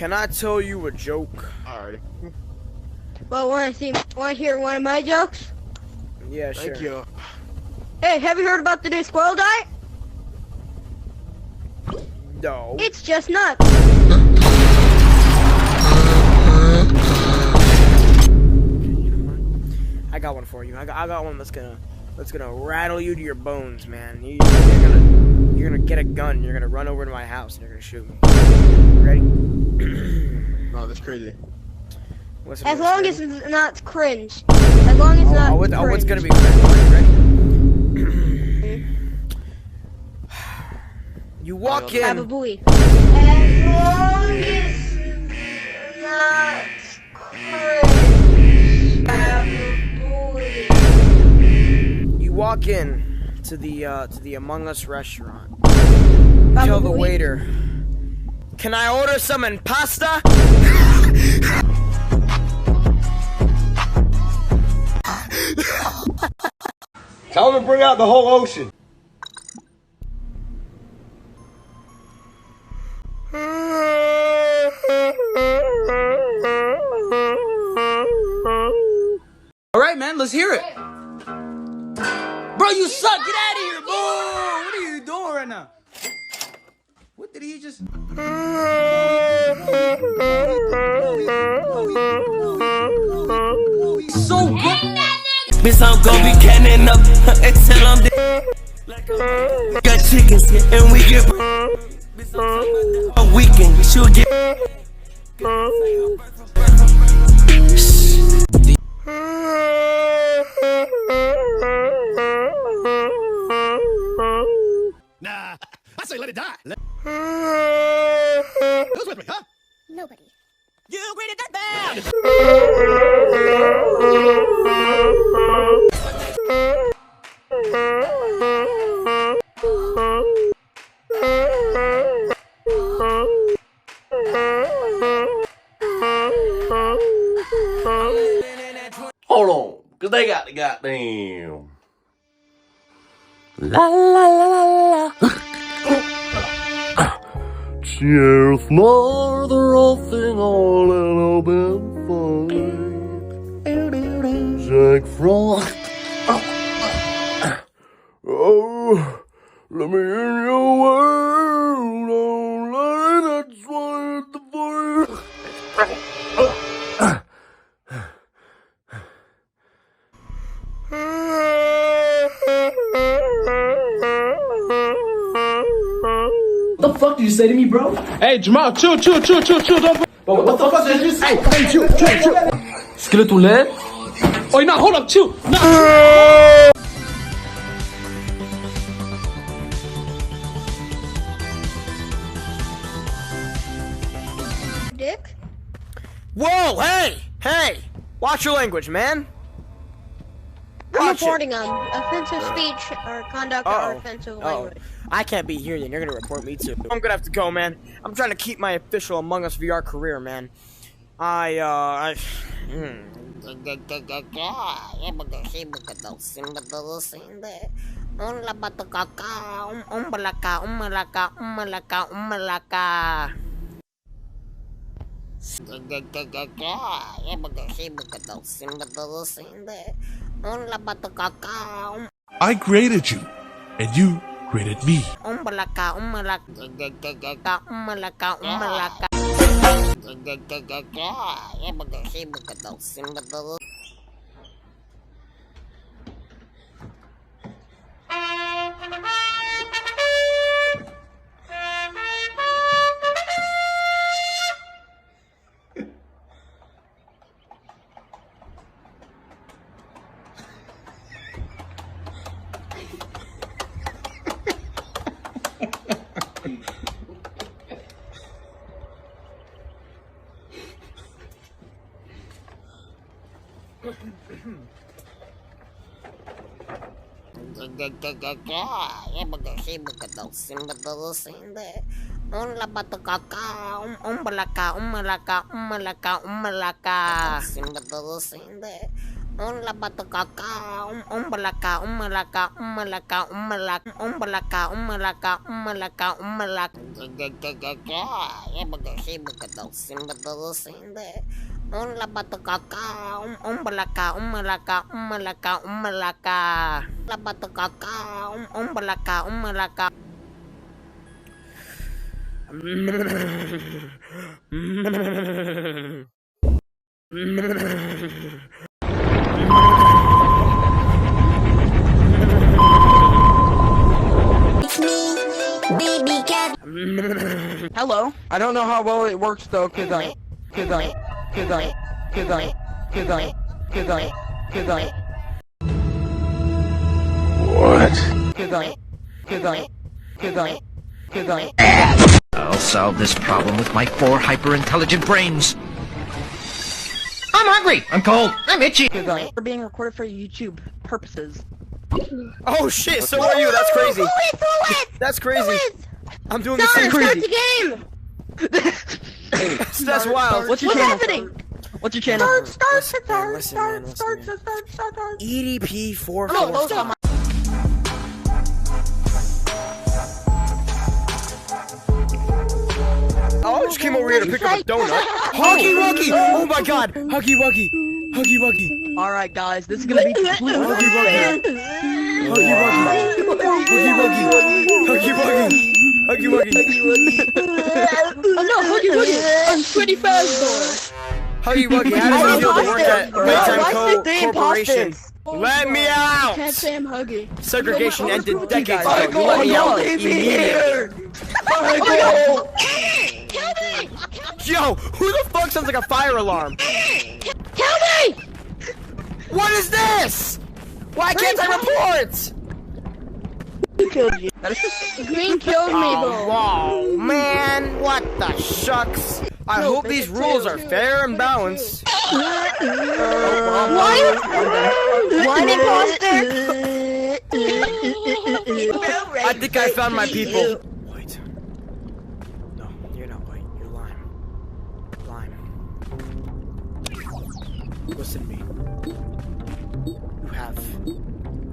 Can I tell you a joke? Alright. Well, want to hear one of my jokes? Yeah, sure. Thank you. Hey, have you heard about the new squirrel diet? No. It's just nuts. I got one for you. I got one that's gonna rattle you to your bones, man. You're gonna get a gun. You're gonna run over to my house and you're gonna shoot me. Ready? No, that's crazy. As long as it's not cringe. As long as it's not cringe. What's gonna be cringe? Ready? You walk in. Have a buoy. As long as it's not cringe. Have a buoy. You walk in to the Among Us restaurant. Tell the waiter, "Can I order some pasta?" Tell him to bring out the whole ocean. Alright, man, let's hear it. Bro, you suck. Get out of here, bro. What are you doing right now? What did he just... So good. Bitch, I'm gon' be canning up until I'm dead. Got chickens and we get a weekend. She'll get. Nah, I say let it die. Who's with me, huh? Nobody. You read it that bad. Hold on, cause they got the goddamn. La la la la la. Cheers for the roasting all in open fire. Jack Frost. Oh, let me in your world. Don't lie, that's why the fire. What the fuck did you say to me, bro? Hey, Jamal, chill. Don't. What the fuck did you say? Hey, chill. Skeleton lad. Oh, no, hold up, chill. No. Dick? Whoa! Hey! Watch your language, man. I'm Watch it. reporting offensive speech or conduct or offensive language. I can't be here, then you're gonna report me too. I'm gonna have to go, man. I'm trying to keep my official Among Us VR career, man. I created you, and you created me. Hola patacaca, umbalaka, umbalaka, umbalaka, umbalaka, umbalaka, umbalaka, umbalaka, umbalaka. Ya bagasi bagadaw. Hola patacaca, umbalaka, umbalaka, umbalaka, umbalaka. Hola patacaca, umbalaka, umbalaka. Hello. I don't know how well it works though, cause I. What? I'll solve this problem with my 4 hyper-intelligent brains. I'm hungry. I'm cold. I'm itchy. We're being recorded for YouTube purposes. Oh shit, so are you, that's crazy. That's crazy. I'm doing the same crazy. That's wild. What's your channel? Happening? What's your channel? Start. EDP 444. Oh, I just came over here to pick up a donut. Huggy Wuggy! Oh my god! Huggy Wuggy! Huggy Wuggy! Alright guys, this is gonna be completely Huggy Wuggy! Huggy Wuggy! Huggy Wuggy! Huggy Wuggy! Huggy Wuggy! Oh no, Huggy Wuggy! I'm pretty fast boy! Huggy Wuggy, how does it feel to work at Playtime Corporation? Let me out! Can't say I'm Huggy. Segregation ended decades ago. You let me out immediately. Kill me! Yo, who the fuck sounds like a fire alarm? Kill me! What is this? Why can't I report? Killed you. Green killed me though. Whoa, man, what the shucks? I hope these rules are fair and balanced. One imposter. I think I found my people. White. No, you're not white. You're lime. Lime. Listen to me. You have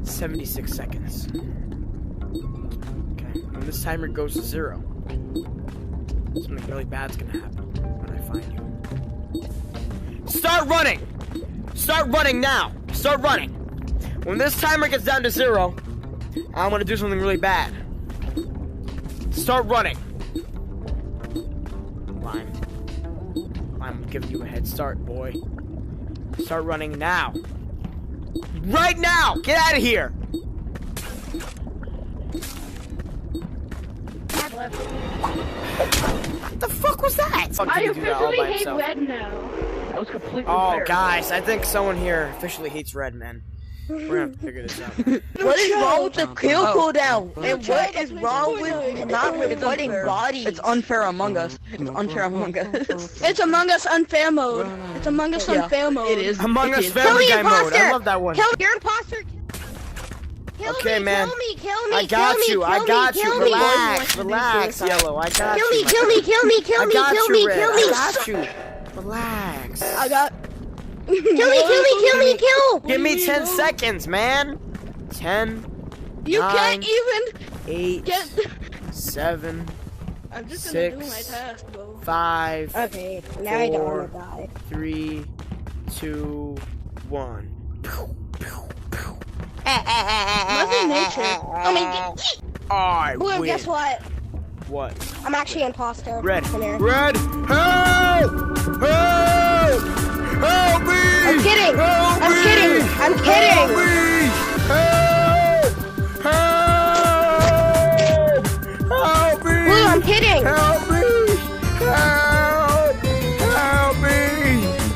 76 seconds. Okay. When this timer goes to 0, something really bad's gonna happen when I find you. Start running! Start running now! Start running! When this timer gets down to 0, I'm gonna do something really bad. Start running! Lime. I'm giving you a head start, boy. Start running now! Right now! Get out of here! What the fuck was that? I officially hate red now. That was completely Oh, fair. guys, I think someone here officially hates red men. We're gonna have to figure this out. What is wrong with the kill cooldown? And what is wrong with not reporting bodies? It's unfair Among Us. It's unfair Among Us. It's Among Us unfair mode. It's Among Us unfair mode. It is. Among Us is. Family Guy mode. I love that one. Kill your imposter. Kill Okay, me, man. Kill me, I got you. I got you. Relax, relax, Yellow. I got you. Kill me, I got kill you, me, Red. kill me. I got you. Relax. I got. Kill me. Give me 10 seconds, man. 10. You 9, can't even 8. get. 7. I'm just 6, gonna do my task, bro. 5. Okay, now 4, I don't wanna die. 3, 2, 1. Mother Nature. I mean, I Blue, win. guess what? What? I'm actually imposter. Red. Come here. Red. Help! Help! Help me! I'm kidding. Help I'm me! kidding. I'm Help kidding. me! Help! Help! Help me! Blue, I'm kidding. Help me! Help! Help me!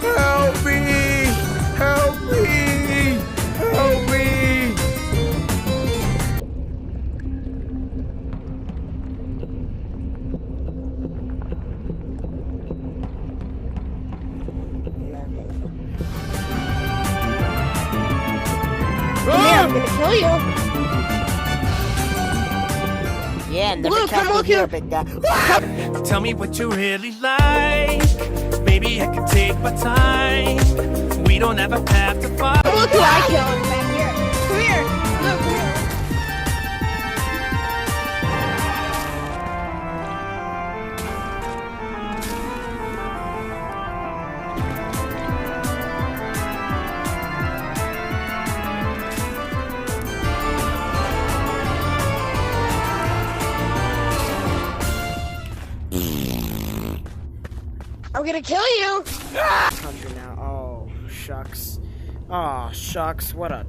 Help me! Help me! Help me! I'm gonna kill you. Yeah, never Blue, come look here. big guy. Tell me what you really like. Maybe I can take my time. We don't ever have to fight. look who I killed back here. Come here. Look, come here. I'm gonna kill you! Country now. Oh, shucks. Oh, shucks. What a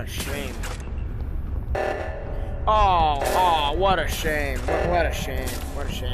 shame. Oh, what a shame. What a shame. What a shame.